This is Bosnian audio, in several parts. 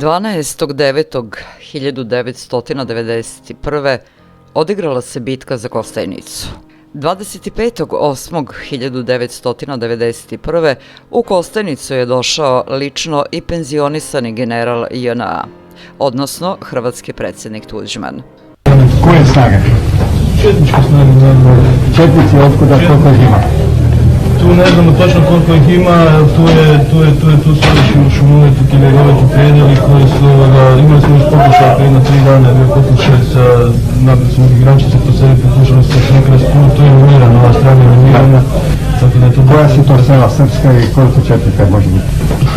12.9.1991. odigrala se bitka za Kostajnicu. 25.8.1991. u Kostajnicu je došao lično i penzionisani general JNA, odnosno hrvatski predsjednik Tuđman. Koje snage? Četničke snage. Četnici, otkuda, koliko ih ima? Tu ne znamo točno koliko ih ima, tu su još šumoviti kilogoviti predjeli koji su, imali smo još pokušaj prije na 3 dana, je bio pokušaj sa napisnog igračice, to se pokušalo sa nekada tu je minirana, ova strana je minirana. Koja su to sela srpska i koliko četnika može biti?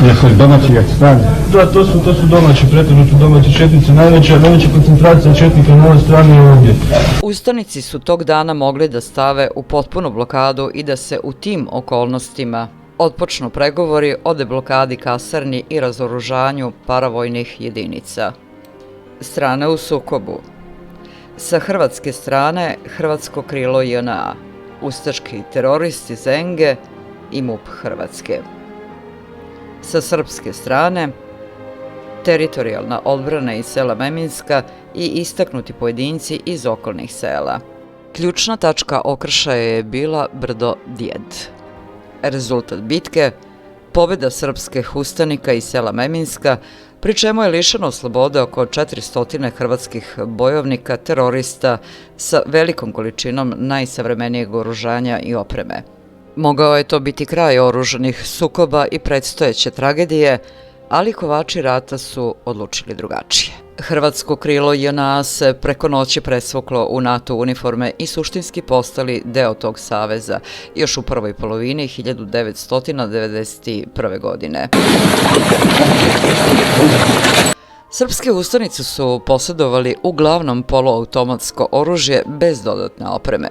Jesu domaći i strani? Da, to su domaći, pretežno su domaći četnici, najveća koncentracija četnika na ovoj strani je ovdje. Ustanici su tog dana mogli da stave u potpunu blokadu i da se u tim okolnostima otpočnu pregovori o deblokadi kasarni i razoružanju paravojnih jedinica. Strane u sukobu. Sa hrvatske strane hrvatsko krilo JNA, ustaški teroristi Zenge i MUP Hrvatske. Sa srpske strane teritorijalna odbrana iz sela Meminska i istaknuti pojedinci iz okolnih sela. Ključna tačka okršaja je bila brdo Djed. Rezultat bitke – pobjeda srpskih ustanika iz sela Meminska, pri čemu je lišeno slobode oko 400 hrvatskih bojovnika terorista sa velikom količinom najsavremenijeg oružanja i opreme. Mogao je to biti kraj oružanih sukoba i predstojeće tragedije, ali kovači rata su odlučili drugačije. Hrvatsko krilo JNA se preko noći presvuklo u NATO uniforme i suštinski postali deo tog saveza još u prvoj polovini 1991. godine. Srpske ustanice su posjedovali uglavnom poluautomatsko oružje bez dodatne opreme.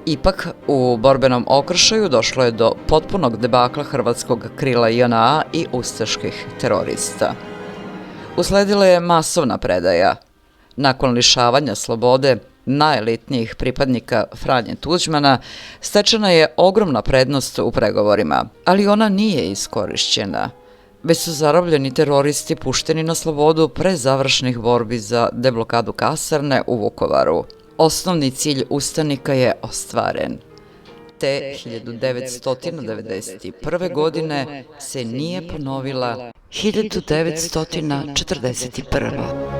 Ipak, u borbenom okršaju došlo je do potpunog debakla hrvatskog krila JNA i ustaških terorista. Usledila je masovna predaja. Nakon lišavanja slobode najelitnijih pripadnika Franje Tuđmana, stečena je ogromna prednost u pregovorima, ali ona nije iskorišćena, već su zarobljeni teroristi pušteni na slobodu pre završnih borbi za deblokadu kasarne u Vukovaru. Osnovni cilj ustanika je ostvaren. Te 1991. godine se nije ponovila 1941.